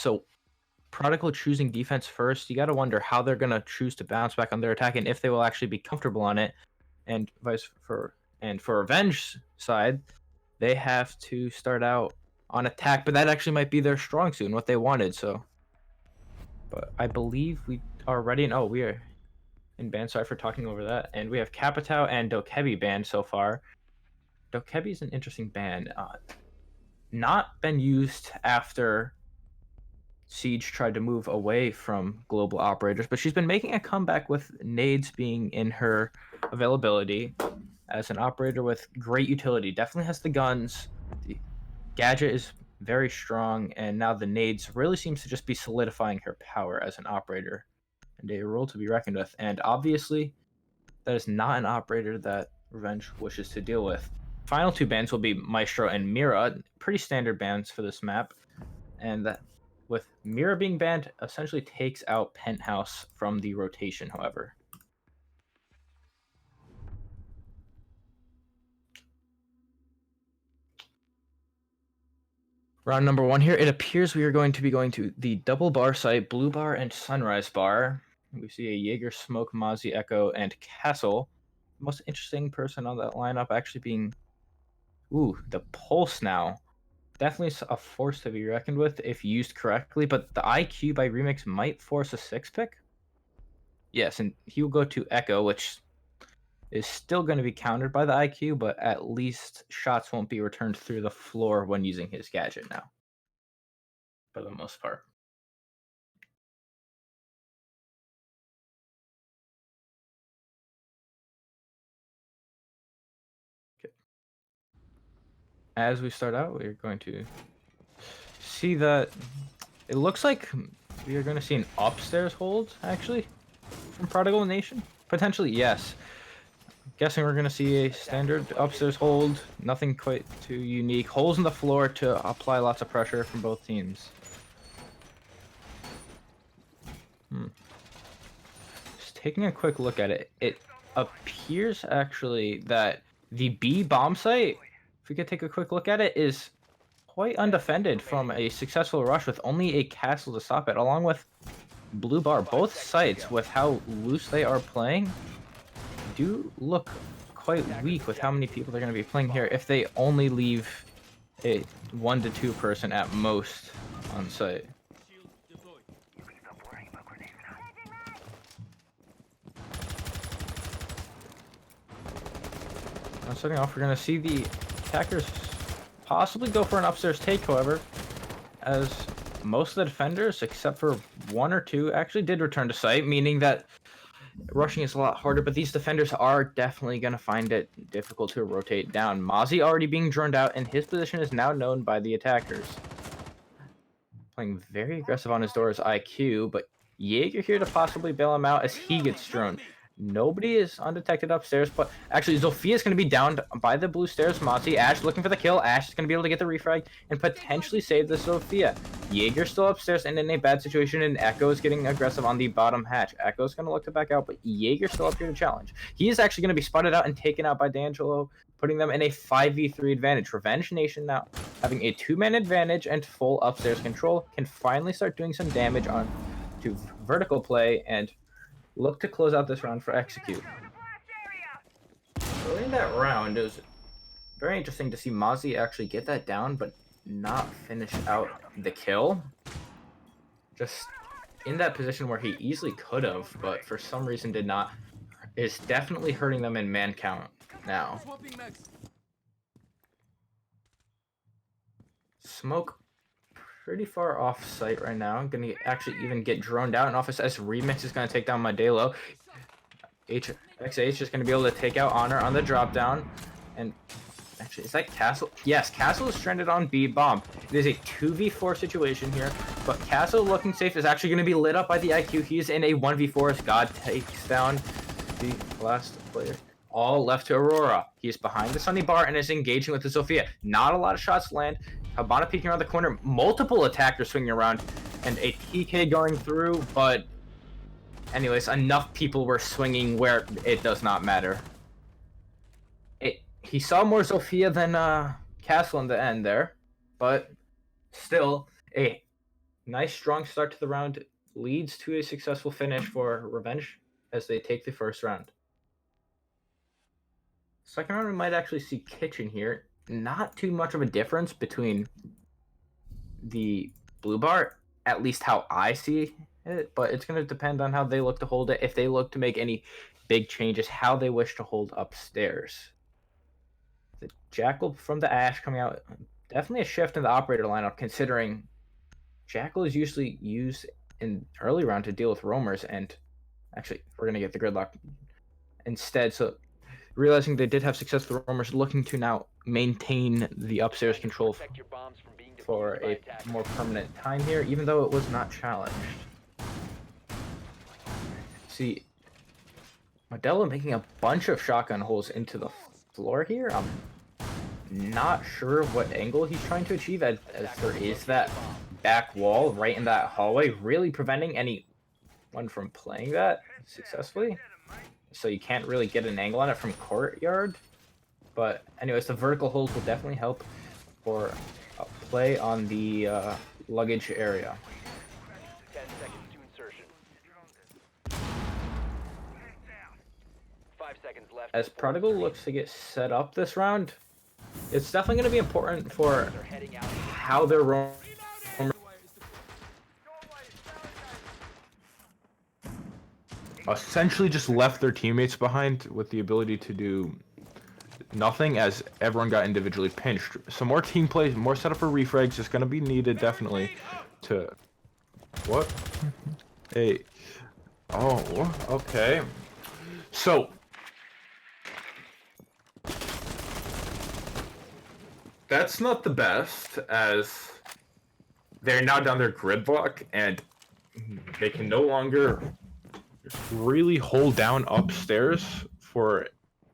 So Prodigal choosing defense first, you got to wonder how they're going to choose to bounce back on their attack and if they will actually be comfortable on it. And for Revenge side, they have to start out on attack, but that actually might be their strong suit and what they wanted. So, but I believe we are ready. And oh, we are in band. Sorry for talking over that. And we have Capitao and Dokebi banned so far. Dokebi is an interesting ban. Not been used after Siege tried to move away from global operators, but she's been making a comeback with nades being in her availability as an operator with great utility. Definitely has the guns. The gadget is very strong, and now the nades really seems to just be solidifying her power as an operator and a role to be reckoned with. And obviously, that is not an operator that Revenge wishes to deal with. Final two bans will be Maestro and Mira, pretty standard bans for this map, and that with Mira being banned essentially takes out Penthouse from the rotation, however. Round number 1 here. It appears we are going to be going to the double bar site, Blue Bar and Sunrise Bar. We see a Jaeger, Smoke, Mozzie, Echo, and Castle. The most interesting person on that lineup actually being, the Pulse now. Definitely a force to be reckoned with if used correctly, but the IQ by Remix might force a 6-pick. Yes, and he will go to Echo, which is still going to be countered by the IQ, but at least shots won't be returned through the floor when using his gadget now, for the most part. Okay. As we start out, we're going to see that it looks like we are going to see an upstairs hold, actually, from Prodigal Nation. Potentially, yes. Guessing we're going to see a standard upstairs hold. Nothing quite too unique. Holes in the floor to apply lots of pressure from both teams. Just taking a quick look at it, it appears actually that the B bomb site, if we could take a quick look at it, is quite undefended from a successful rush with only a castle to stop it, along with Blue Bar. Both sites, with how loose they are playing, do look quite weak with how many people they're going to be playing here if they only leave a 1 to 2 person at most on site. Starting off, we're going to see the attackers possibly go for an upstairs take, however, as most of the defenders, except for 1 or 2, actually did return to site, meaning that rushing is a lot harder, but these defenders are definitely going to find it difficult to rotate down. Mozzie already being droned out, and his position is now known by the attackers. Playing very aggressive on his door's IQ, but Jaeger here to possibly bail him out as he gets droned. Nobody is undetected upstairs, but actually Zofia is going to be downed by the blue stairs. Mozzie, Ash looking for the kill. Ash is going to be able to get the refrag and potentially save the Zofia. Jaeger still upstairs and in a bad situation, and Echo is getting aggressive on the bottom hatch. Echo is going to look to back out, but Jaeger still up here to challenge. He is actually going to be spotted out and taken out by D'Angelo, putting them in a 5v3 advantage. Revenge Nation now having a 2-man advantage and full upstairs control can finally start doing some damage on to vertical play and look to close out this round for Execute. Early in that round, it was very interesting to see Mozzie actually get that down, but not finish out the kill. Just in that position where he easily could have, but for some reason did not. Is definitely hurting them in man count now. Smoke pretty far off site right now. I'm gonna actually even get droned out in office as Remix is gonna take down Modelo. XH is gonna be able to take out Honor on the drop down. And actually, is that Castle? Yes, Castle is stranded on B bomb. It is a 2v4 situation here, but Castle looking safe is actually gonna be lit up by the IQ. He is in a 1v4 as God takes down the last player. All left to Aurora. He is behind the Sunny Bar and is engaging with the Zofia. Not a lot of shots land. Habana peeking around the corner. Multiple attackers swinging around. And a TK going through, but anyways, enough people were swinging where it does not matter. He saw more Zofia than Castle in the end there, but still a Nice strong start to the round leads to a successful finish for Revenge as they take the first round. Second round, we might actually see Kitchen here. Not too much of a difference between the blue bar, at least how I see it, but it's going to depend on how they look to hold it. If they look to make any big changes, how they wish to hold upstairs. The Jackal from the Ash coming out, definitely a shift in the operator lineup, considering Jackal is usually used in early round to deal with roamers, and actually, we're going to get the gridlock instead. So realizing they did have success with roamers, looking to now maintain the upstairs control for a more permanent time here, even though it was not challenged. See, Modelo making a bunch of shotgun holes into the floor here. I'm not sure what angle he's trying to achieve, as there is that back wall right in that hallway, really preventing anyone from playing that successfully. So you can't really get an angle on it from courtyard. But anyways, the vertical holes will definitely help for a play on the luggage area. 10 seconds to insertion. 5 seconds left. As Prodigal looks to get set up this round, it's definitely going to be important for how they're roaming. Essentially just left their teammates behind with the ability to do nothing as everyone got individually pinched. Some more team play, more setup for refrags is going to be needed definitely to... What? Hey. Oh, okay. So... That's not the best, as they're now down their gridlock, and they can no longer really hold down upstairs for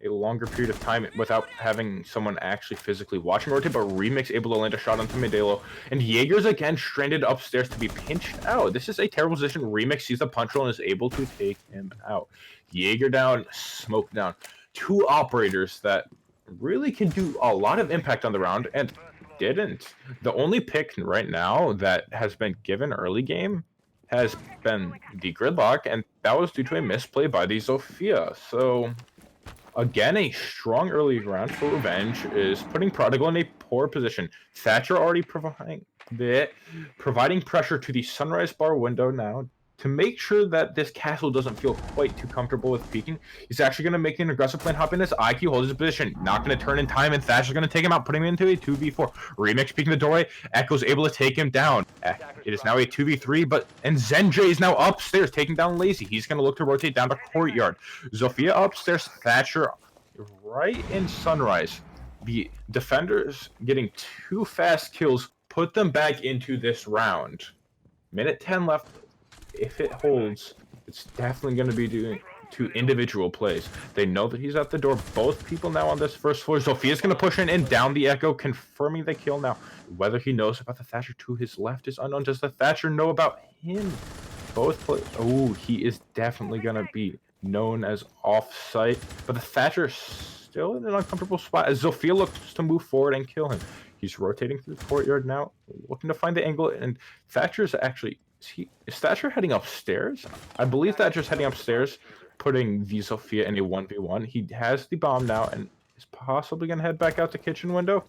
a longer period of time without having someone actually physically watching rotate, but Remix able to land a shot onto Medelo, and Jaeger's again stranded upstairs to be pinched out. This is a terrible position. Remix sees the punch roll and is able to take him out. Jaeger down, Smoke down. Two operators that really can do a lot of impact on the round, and didn't. The only pick right now that has been given early game has been the gridlock, and that was due to a misplay by the Zofia. So again, a strong early round for Revenge is putting Prodigal in a poor position. Thatcher already providing pressure to the Sunrise Bar window now to make sure that this castle doesn't feel quite too comfortable with peeking. He's actually going to make an aggressive plan, hop in his IQ, hold his position, not going to turn in time, and Thatcher's going to take him out, putting him into a 2v4. Remix peeking the doorway, Echo's able to take him down. It is now a 2v3, and Zenjay is now upstairs, taking down Lazy. He's going to look to rotate down to Courtyard. Zofia upstairs, Thatcher right in Sunrise. The defenders getting 2 fast kills put them back into this round. Minute 10 left. If it holds, it's definitely going to be doing 2 individual plays. They know that he's at the door. Both people now on this first floor. Zofia's going to push in and down the Echo, confirming the kill now. Whether he knows about the Thatcher to his left is unknown. Does the Thatcher know about him? Both play. Oh, he is definitely going to be known as off-site. But the Thatcher still in an uncomfortable spot as Zofia looks to move forward and kill him. He's rotating through the courtyard now, looking to find the angle, and Thatcher's actually... Is Thatcher heading upstairs? I believe Thatcher's heading upstairs, putting the Zofia in a 1v1. He has the bomb now and is possibly going to head back out the kitchen window.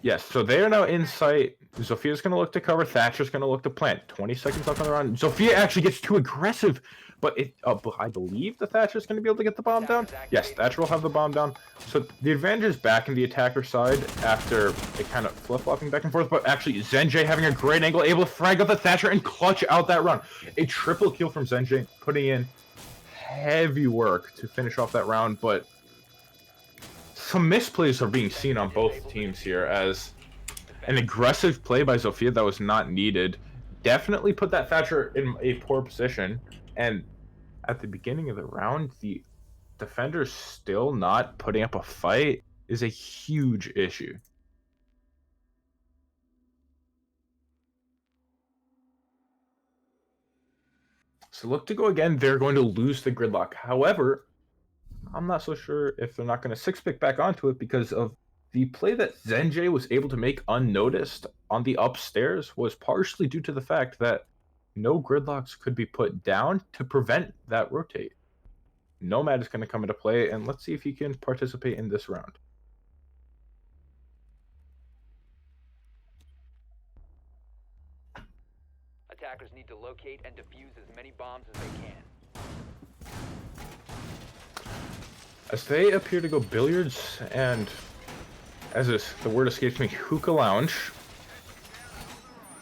Yes, so they are now in sight. Zofia's going to look to cover. Thatcher's going to look to plant. 20 seconds left on the round. Zofia actually gets too aggressive, but I believe the Thatcher's going to be able to get the bomb down. Yes, Thatcher will have the bomb down. So the advantage is back in the attacker side after it kind of flip-flopping back and forth, but actually Zenjay having a great angle, able to frag out the Thatcher and clutch out that run. A triple kill from Zenjay, putting in heavy work to finish off that round, but some misplays are being seen on both teams here, as an aggressive play by Zofia that was not needed definitely put that Thatcher in a poor position, and at the beginning of the round, the defenders still not putting up a fight is a huge issue. So look to go again, they're going to lose the gridlock. However, I'm not so sure if they're not going to 6-pick back onto it because of The play that Zenjay was able to make unnoticed on the upstairs was partially due to the fact that no gridlocks could be put down to prevent that rotate. Nomad is going to come into play, and let's see if he can participate in this round. Attackers need to locate and defuse as many bombs as they can. As they appear to go billiards and, the word escapes me, hookah lounge,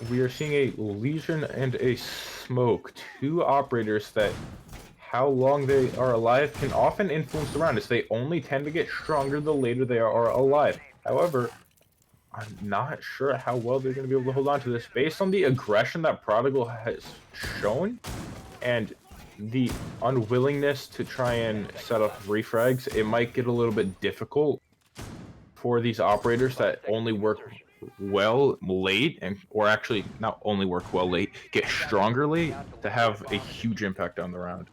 we are seeing a Legion and a Smoke, two operators that how long they are alive can often influence the round, as they only tend to get stronger the later they are alive. However, I'm not sure how well they're going to be able to hold on to this based on the aggression that Prodigal has shown and the unwillingness to try and set up refrags. It might get a little bit difficult for these operators that only work well late, and or actually not only work well late, get stronger late, to have a huge impact on the round.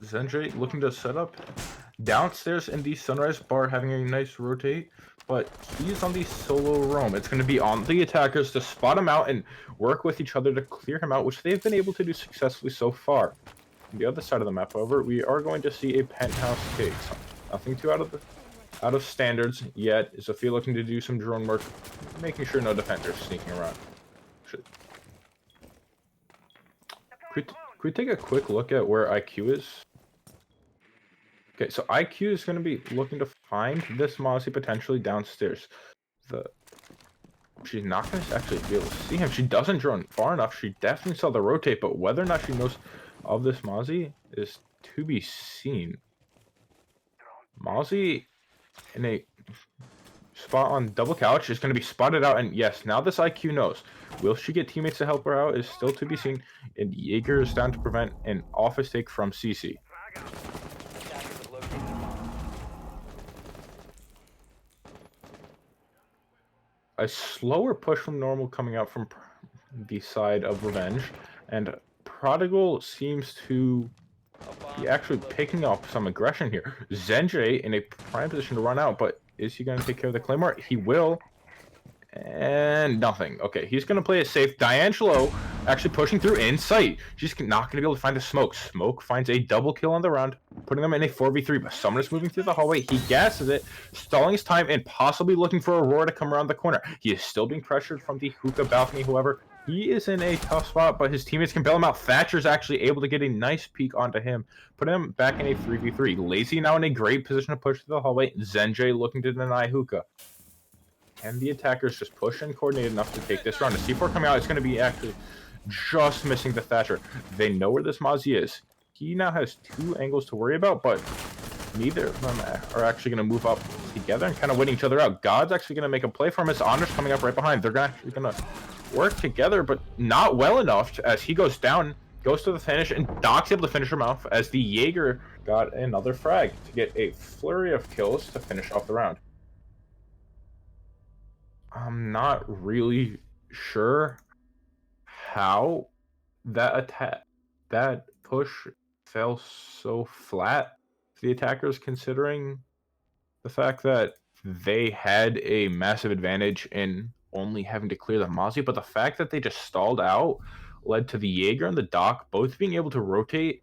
Zenjay looking to set up downstairs in the Sunrise Bar, having a nice rotate, but he's on the solo roam. It's going to be on the attackers to spot him out and work with each other to clear him out, which they've been able to do successfully so far. On the other side of the map, however, we are going to see a penthouse take. So nothing too out of standards yet. Zofia looking to do some drone work, making sure no defenders sneaking around. Could we take a quick look at where IQ is? Okay, so IQ is going to be looking to find this Mozzie potentially downstairs. She's not going to actually be able to see him. She doesn't drone far enough. She definitely saw the rotate, but whether or not she knows of this Mozzie is to be seen. Mozzie in a spot on double couch is going to be spotted out, and yes, now this IQ knows. Will she get teammates to help her out is still to be seen, and Jaeger is down to prevent an office take from CC. A slower push from normal coming out from the side of Revenge, and Prodigal seems to be actually picking up some aggression here. Zenjay in a prime position to run out, but is he going to take care of the Claymore? He will. And nothing. Okay, he's going to play it safe. D'Angelo actually pushing through in sight. She's not going to be able to find the Smoke. Smoke finds a double kill on the round, putting them in a 4v3, but someone is moving through the hallway. He gasses it, stalling his time, and possibly looking for Aurora to come around the corner. He is still being pressured from the hookah balcony, however. He is in a tough spot, but his teammates can bail him out. Thatcher's actually able to get a nice peek onto him, putting him back in a 3v3. Lazy now in a great position to push through the hallway. Zenjay looking to deny hookah. And the attackers just push and coordinate enough to take this round. The C4 coming out is going to be actually just missing the Thatcher. They know where this Mozzie is. He now has two angles to worry about, but neither of them are actually going to move up together and kind of waiting each other out. God's actually going to make a play for him. His Honor's coming up right behind. They're actually going to work together, but not well enough as he goes down, goes to the finish, and Doc's able to finish him off as the Jaeger got another frag to get a flurry of kills to finish off the round. I'm not really sure how that push fell so flat for the attackers, considering the fact that they had a massive advantage in only having to clear the Mozzie, but the fact that they just stalled out led to the Jaeger and the Doc both being able to rotate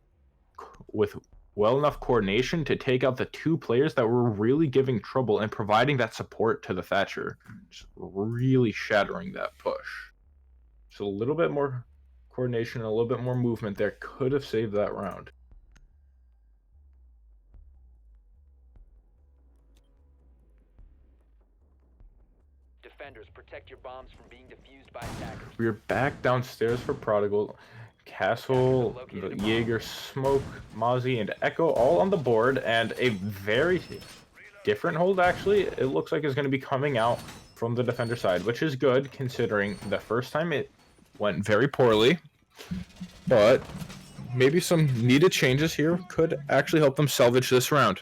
with well enough coordination to take out the two players that were really giving trouble and providing that support to the Thatcher, just really shattering that push. So a little bit more coordination and a little bit more movement there could have saved that round. Defenders, protect your bombs from being defused by attackers. We're back downstairs for Prodigal. Castle, the Jaeger, Smoke, Mozzie, and Echo all on the board, and a very different hold, actually. It looks like it's going to be coming out from the defender side, which is good, considering the first time it went very poorly. But maybe some needed changes here could actually help them salvage this round.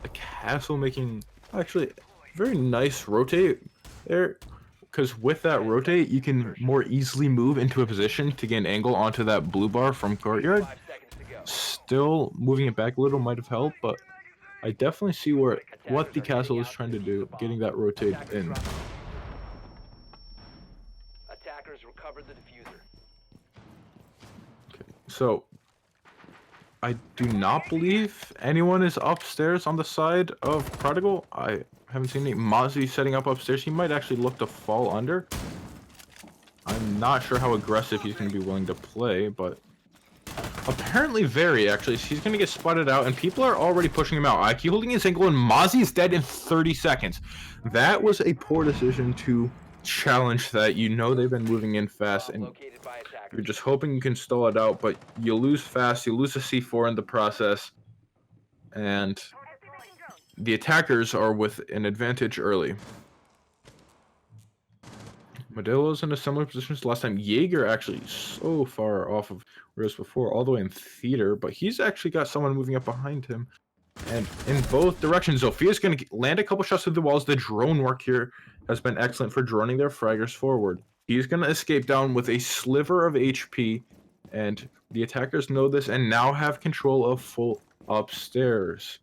The Castle making, actually, very nice rotate there. because with that rotate, you can more easily move into a position to gain angle onto that blue bar from courtyard. 5 seconds to go. Still, moving it back a little might have helped, but I definitely see what the castle is trying to do, getting that rotate in. Attackers recovered the diffuser. Okay, so I do not believe anyone is upstairs on the side of Prodigal. I haven't seen any. Mozzie setting up upstairs. He might actually look to fall under. I'm not sure how aggressive he's going to be willing to play, but apparently very, actually. He's going to get spotted out, and people are already pushing him out. IQ holding his ankle, and Mozzie is dead in 30 seconds. That was a poor decision to challenge that. You know they've been moving in fast, and Located by attackers. you're just hoping you can stall it out, but you lose fast. You lose a C4 in the process, and the attackers are with an advantage early. Modelo's in a similar position as last time. Jaeger actually so far off of where he was before, all the way in theater, but he's actually got someone moving up behind him. And in both directions, Zophia's going to land a couple shots through the walls. The drone work here has been excellent for droning their fraggers forward. He's going to escape down with a sliver of HP, and the attackers know this and now have control of full upstairs.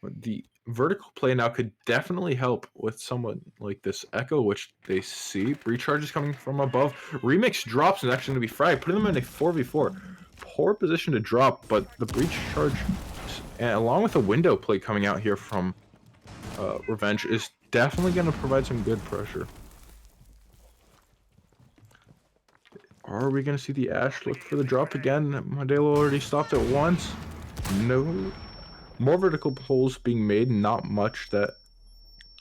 The vertical play now could definitely help with someone like this Echo, which they see. Breach charge is coming from above. Remix drops is actually going to be fried, putting them in a 4v4. Poor position to drop, but the breach charge, and along with the window play coming out here from Revenge, is definitely going to provide some good pressure. Are we going to see the Ash look for the drop again? Modelo already stopped it once. No. More vertical pulls being made, not much that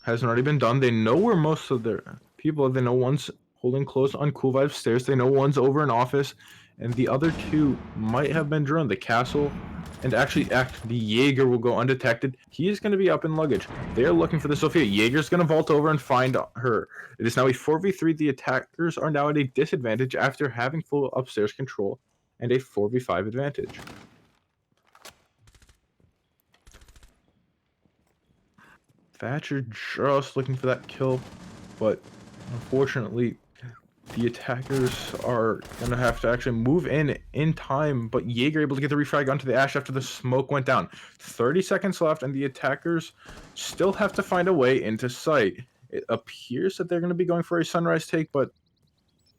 hasn't already been done. They know where most of their people are. They know one's holding close on Cool Vibes stairs. They know one's over in office, and the other two might have been droned. The castle, and actually the Jaeger will go undetected. He is going to be up in luggage. They are looking for the Sophia. Jaeger's going to vault over and find her. It is now a 4v3. The attackers are now at a disadvantage after having full upstairs control and a 4v5 advantage. Thatcher just looking for that kill, but unfortunately, the attackers are going to have to actually move in time, but Jaeger able to get the refrag onto the Ash after the smoke went down. 30 seconds left, and the attackers still have to find a way into sight. It appears that they're going to be going for a Sunrise take, but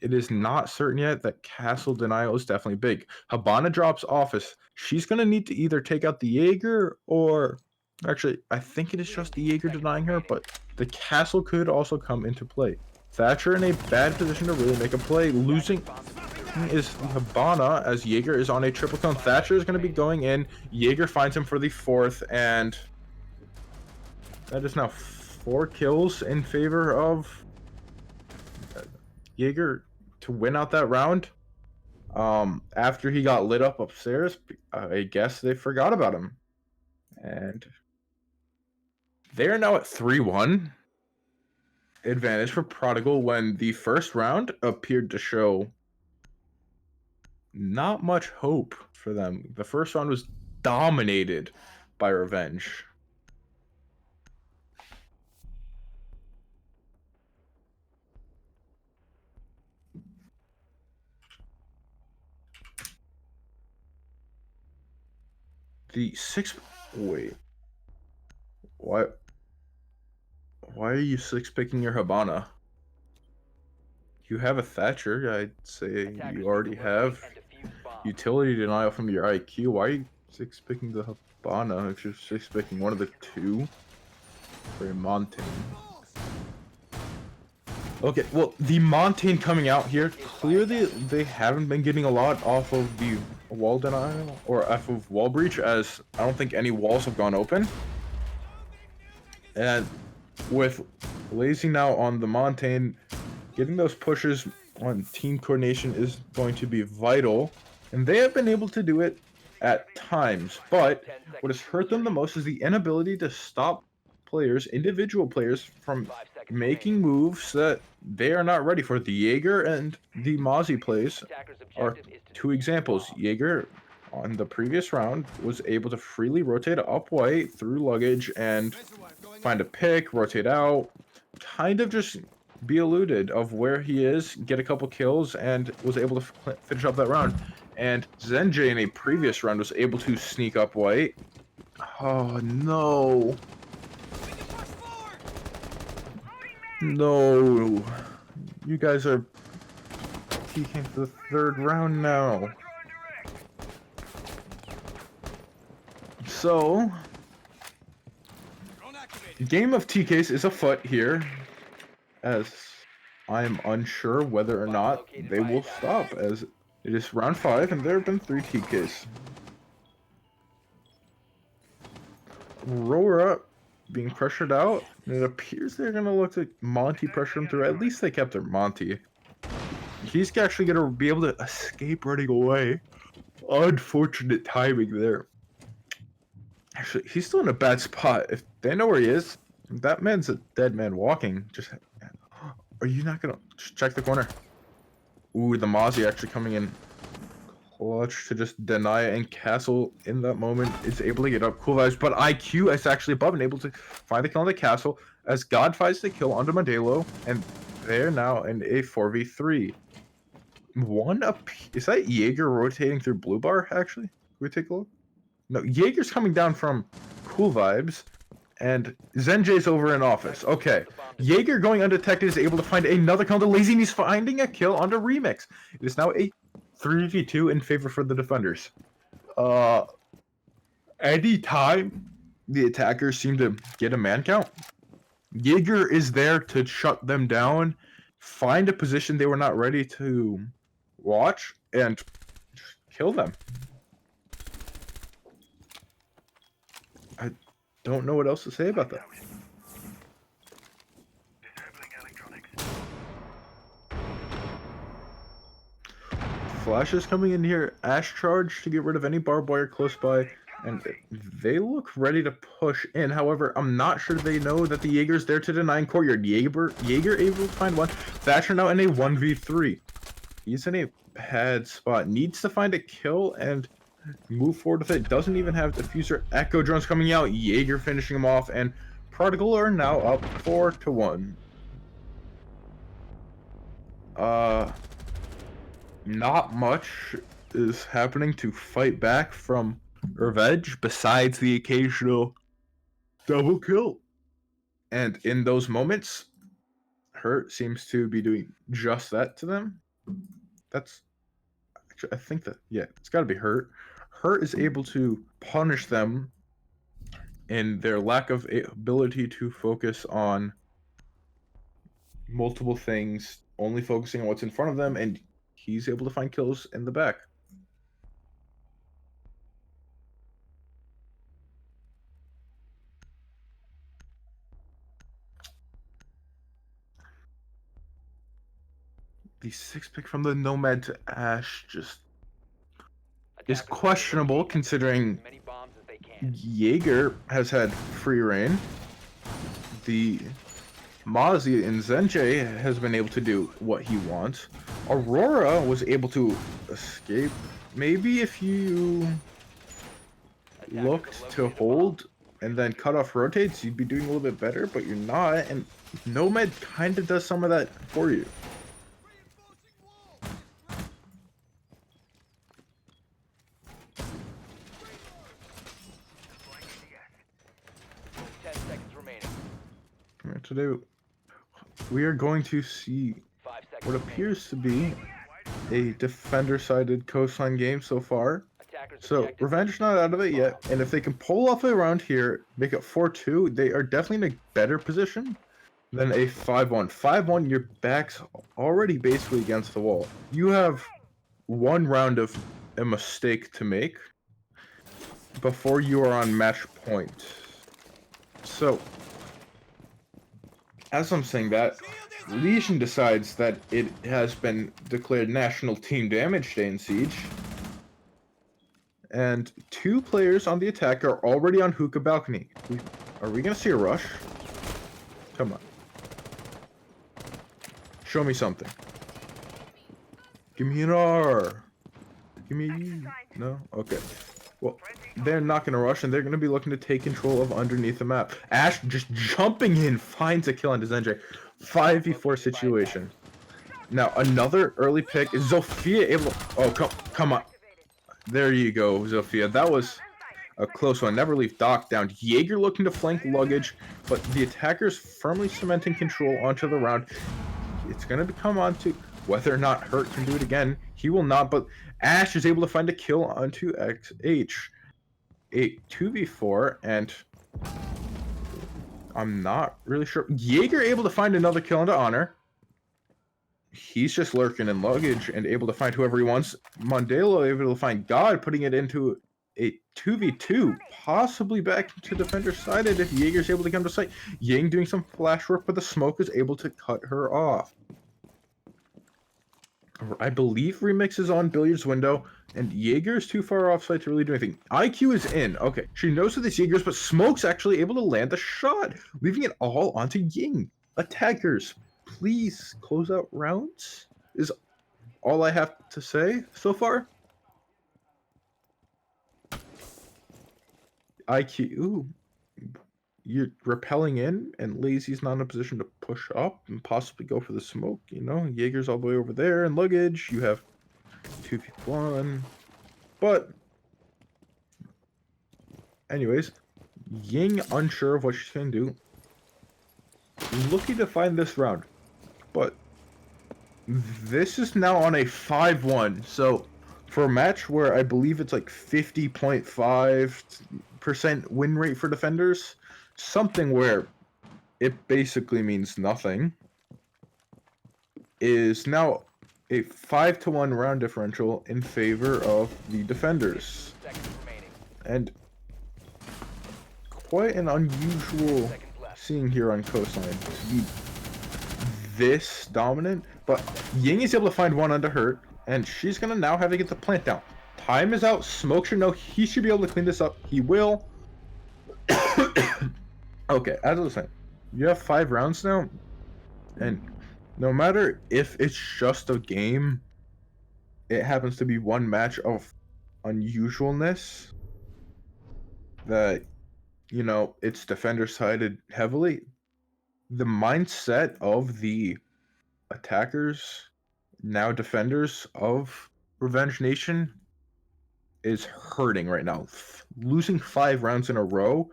it is not certain yet. That castle denial is definitely big. Habana drops office. She's going to need to either take out the Jaeger or... Actually, I think it is just the Jaeger denying her, but the castle could also come into play. Thatcher in a bad position to really make a play. Losing is Habana as Jaeger is on a triple cone. Thatcher is going to be going in. Jaeger finds him for the fourth, and that is now 4 kills in favor of Jaeger to win out that round. After he got lit up upstairs, I guess they forgot about him. And they are now at 3-1 advantage for Prodigal when the first round appeared to show not much hope for them. The first round was dominated by Revenge. The 6... Wait. What? Why are you 6-picking your Habana? You have a Thatcher. I'd say you already have utility denial from your IQ. Why are you 6-picking the Habana if you're 6-picking one of the two for a Montaigne? Okay, well, the Montaigne coming out here, clearly they haven't been getting a lot off of the wall denial or off of wall breach, as I don't think any walls have gone open. And with Lazy now on the Montaigne, getting those pushes on team coordination is going to be vital, and they have been able to do it at times, but what has hurt them the most is the inability to stop players, individual players, from making moves that they are not ready for. The Jaeger and the Mozzie plays are 2 examples. Jaeger on the previous round was able to freely rotate up white through luggage and find a pick, rotate out, kind of just be eluded of where he is, get a couple kills, and was able to finish up that round. And Zenjay in a previous round was able to sneak up white. Oh no. No. You guys are peeking for the third round now. So, game of TKs is afoot here, as I'm unsure whether or not they will stop, as it is round 5 and there have been 3 TKs. Aurora being pressured out, and it appears they're going to look to Monty pressure him through. At least they kept their Monty. He's actually going to be able to escape running away. Unfortunate timing there. Actually, he's still in a bad spot. If they know where he is, that man's a dead man walking. Just, are you not gonna just check the corner? Ooh, the Mozzie actually coming in clutch to just deny it, and Castle in that moment is able to get up. Cool vibes, but IQ is actually above and able to find the kill on the Castle as God finds the kill onto Modelo, and they're now in a 4v3. One up. Is that Jaeger rotating through blue bar? Actually, can we take a look? No, Jaeger's coming down from Cool Vibes, and Zenjay's over in office. Okay, Jaeger going undetected is able to find another kill on the Lazy, and he's finding a kill on the Remix. It is now a 3v2 in favor for the defenders. Anytime the attackers seem to get a man count, Jaeger is there to shut them down, find a position they were not ready to watch, and just kill them. I don't know what else to say about that. Flash is coming in here. Ash charge to get rid of any barbed wire close by, and they look ready to push in. However, I'm not sure they know that the Jaeger's there to deny in courtyard. Jaeger able to find one. Thatcher now in a 1v3. He's in a bad spot. Needs to find a kill and move forward with it. Doesn't even have diffuser. Echo drones coming out. Jaeger finishing him off, and Prodigal are now up 4-1. Not much is happening to fight back from Revenge besides the occasional double kill. And in those moments, Hurt seems to be doing just that to them. That's actually, I think that, yeah, it's got to be Hurt. Hurt is able to punish them in their lack of ability to focus on multiple things, only focusing on what's in front of them, and he's able to find kills in the back. The 6 pick from the Nomad to Ash just is questionable, considering Jaeger has had free reign. The Mozzie and Zenjay has been able to do what he wants. Aurora was able to escape. Maybe if you looked to hold and then cut off rotates, you'd be doing a little bit better, but you're not, and Nomad kind of does some of that for you. Today, we are going to see what appears to be a defender-sided coastline game so far. So, Revenge not out of it yet, and if they can pull off a round here, make it 4-2, they are definitely in a better position than a 5-1. 5-1, your back's already basically against the wall. You have one round of a mistake to make before you are on match point. So, as I'm saying that, Legion decides that it has been declared National Team Damage Day in Siege. And 2 players on the attack are already on Hookah Balcony. Are we going to see a rush? Come on. Show me something. Give me an R. Give me... No? Okay. Well, they're not going to rush, and they're going to be looking to take control of underneath the map. Ash just jumping in, finds a kill on Zenjay. 5v4 situation. Now, another early pick is Zofia able to... Oh, come on. There you go, Zofia. That was a close one. Never leave Doc down. Jaeger looking to flank luggage, but the attackers firmly cementing control onto the round. It's going to come on to whether or not Hurt can do it again. He will not, but Ash is able to find a kill onto XH. A 2v4, and I'm not really sure. Jaeger able to find another kill onto Honor. He's just lurking in luggage and able to find whoever he wants. Mondelo able to find God, putting it into a 2v2, possibly back to defender sided if Jaeger's able to come to site. Ying doing some flash work, but the smoke is able to cut her off. I believe Remix is on Billiard's window, and Jaeger's too far off site to really do anything. IQ is in. Okay, she knows who this Jaeger's, but Smoke's actually able to land the shot, leaving it all onto Ying. Attackers, please close out rounds, is all I have to say so far. IQ, ooh, you're repelling in, and Lazy's not in a position to push up and possibly go for the smoke, you know? Jaeger's all the way over there, and luggage, you have 2v1, but anyways, Ying unsure of what she's gonna do, looking to find this round, but this is now on a 5-1, so for a match where I believe it's like 50.5% win rate for defenders, something where it basically means nothing, is now a 5-1 round differential in favor of the defenders. And quite an unusual seeing here on Coastline to be this dominant, but Ying is able to find one under Hurt, and she's gonna now have to get the plant down. Time is out. Smoke should know he should be able to clean this up. He will. Okay, as I was saying, you have 5 rounds now, and no matter if it's just a game, it happens to be one match of unusualness that, you know, it's defender-sided heavily. The mindset of the attackers, now defenders of Revenge Nation, is hurting right now. Losing 5 rounds in a row,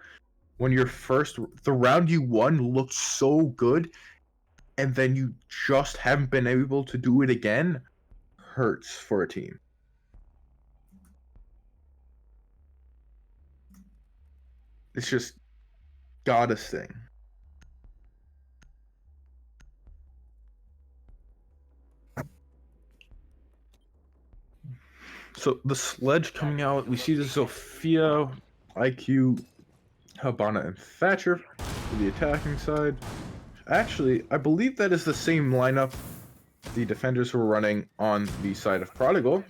when the round you won looked so good, and then you just haven't been able to do it again, hurts for a team. It's just gotta sting. So the sledge coming out, we see the Zofia, IQ, Habana, and Thatcher for the attacking side. Actually, I believe that is the same lineup the defenders were running on the side of Prodigal.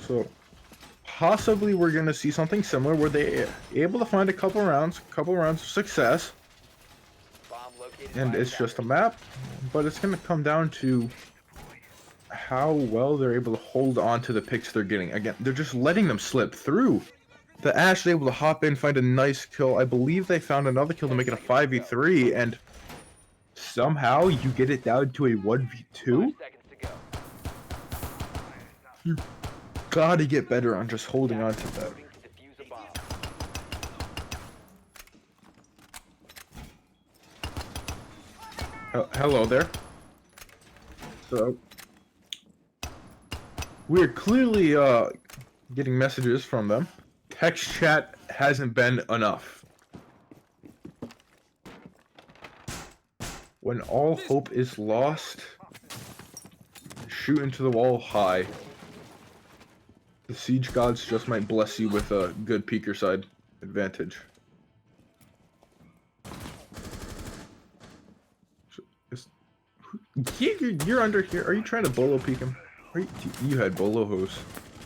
So possibly we're going to see something similar where they're able to find a couple rounds of success. And it's just a map, but it's going to come down to how well they're able to hold on to the picks they're getting. Again, they're just letting them slip through. The Ash is able to hop in, find a nice kill. I believe they found another kill to make it a 5v3, and somehow you get it down to a 1v2? You gotta get better on just holding on to that. Hello there. So, we're clearly getting messages from them. Text chat hasn't been enough. When all hope is lost, shoot into the wall high. The siege gods just might bless you with a good peeker side advantage. You're under here. Are you trying to bolo peek him? You had bolo hose.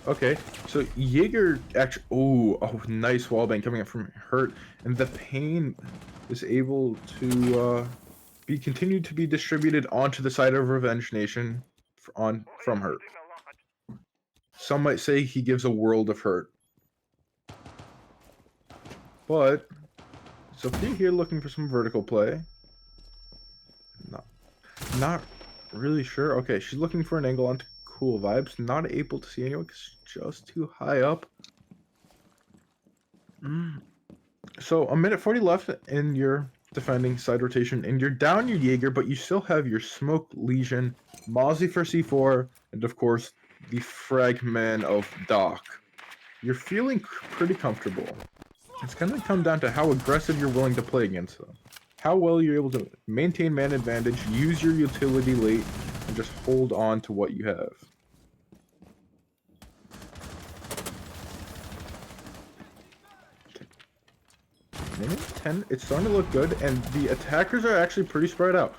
Okay, so Jaeger actually. Oh, nice wallbang coming up from Hurt, and the pain is able to be continued to be distributed onto the side of Revenge Nation from Hurt. Some might say he gives a world of hurt, but Sophia here looking for some vertical play. Not really sure. Okay, she's looking for an angle onto cool vibes. Not able to see anyone because just too high up. So a minute 40 left in your defending side rotation, and you're down your Jaeger, but you still have your Smoke Legion, Mozzie for C4, and of course the Fragman of Doc. You're feeling pretty comfortable. It's going to come down to how aggressive you're willing to play against them. How well you're able to maintain man advantage, use your utility late, and just hold on to what you have. Minute 10, it's starting to look good, and the attackers are actually pretty spread out.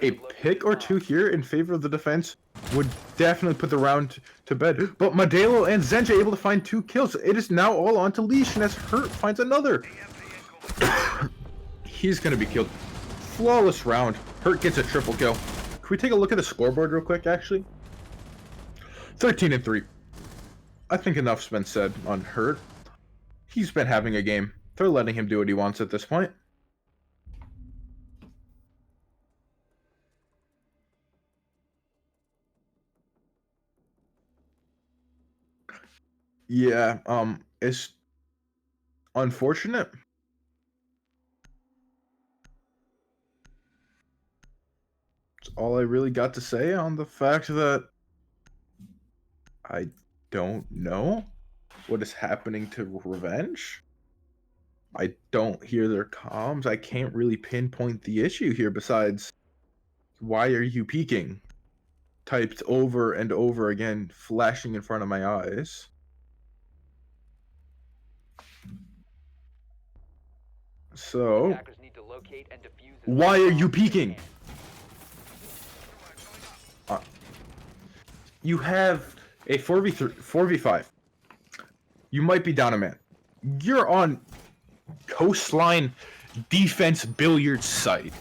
A pick or two here in favor of the defense would definitely put the round to bed. But Modelo and Zenja able to find 2 kills. It is now all on to Leash, and as Hurt finds another. He's going to be killed. Flawless round. Hurt gets a triple kill. Can we take a look at the scoreboard real quick, actually? 13-3. I think enough's been said on Hurt. He's been having a game. They're letting him do what he wants at this point. Yeah, it's unfortunate. That's all I really got to say on the fact that I don't know what is happening to Revenge. I don't hear their comms. I can't really pinpoint the issue here besides, why are you peeking? Typed over and over again, flashing in front of my eyes. So, why are you peeking? You have a 4v3, 4v5. You might be down a man. You're on coastline defense billiards site.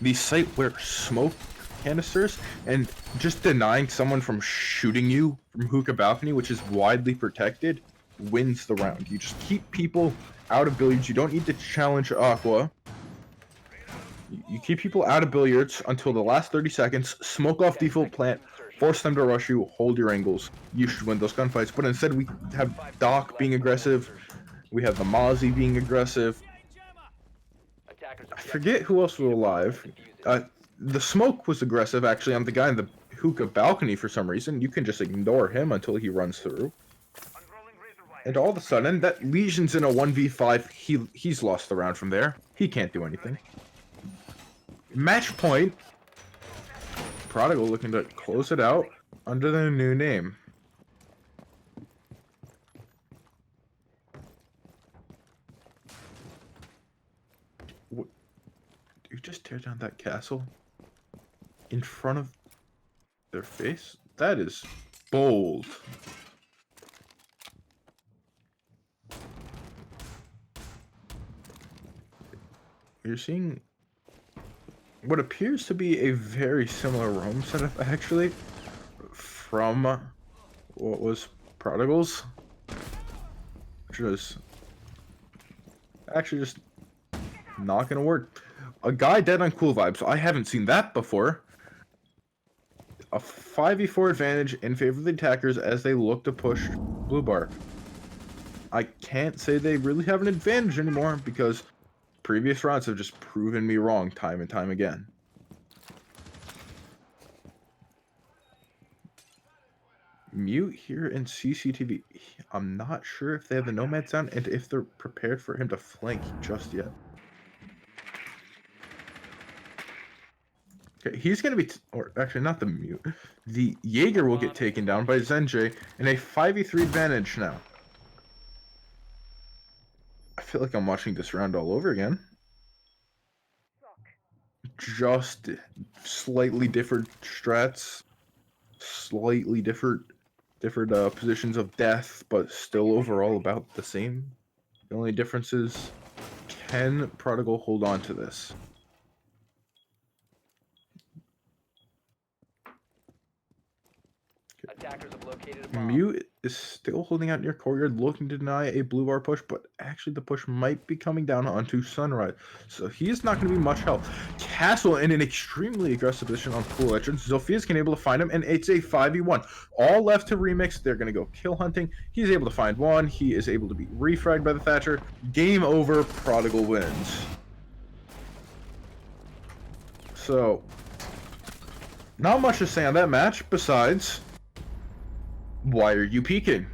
The site where smoke canisters and just denying someone from shooting you from hookah balcony, which is widely protected, wins the round. You just keep people out of billiards. You don't need to challenge Aqua. You keep people out of billiards until the last 30 seconds, smoke off default plant, force them to rush you, hold your angles. You should win those gunfights. But instead we have Doc being aggressive, we have the Mozzie being aggressive. I forget who else was alive. The smoke was aggressive actually on the guy in the hookah balcony for some reason. You can just ignore him until he runs through. And all of a sudden, that Legion's in a 1v5. He's lost the round from there. He can't do anything. Match point. Prodigal looking to close it out under their new name. What? You just tear down that castle in front of their face? That is bold. You're seeing what appears to be a very similar roam setup, actually, from what was Prodigal's, which was actually just not gonna work. A guy dead on cool vibes. I haven't seen that before. A 5v4 advantage in favor of the attackers as they look to push blue bar. I can't say they really have an advantage anymore because previous rounds have just proven me wrong time and time again. Mute here in CCTV. I'm not sure if they have the nomads down and if they're prepared for him to flank just yet. Okay, he's going to be, or actually not the mute. The Jaeger will get taken down by Zenja in a 5v3 advantage now. I feel like I'm watching this round all over again. Just slightly different strats, slightly different positions of death, but still overall about the same. The only difference is, can Prodigal hold on to this? Mute is still holding out near courtyard, looking to deny a blue bar push, but actually the push might be coming down onto Sunrise. So he's not going to be much help. Castle in an extremely aggressive position on pool entrance. Zophia's going to be able to find him, and it's a 5v1. All left to remix. They're going to go kill hunting. He's able to find one. He is able to be refragged by the Thatcher. Game over. Prodigal wins. So, not much to say on that match besides, why are you peeking?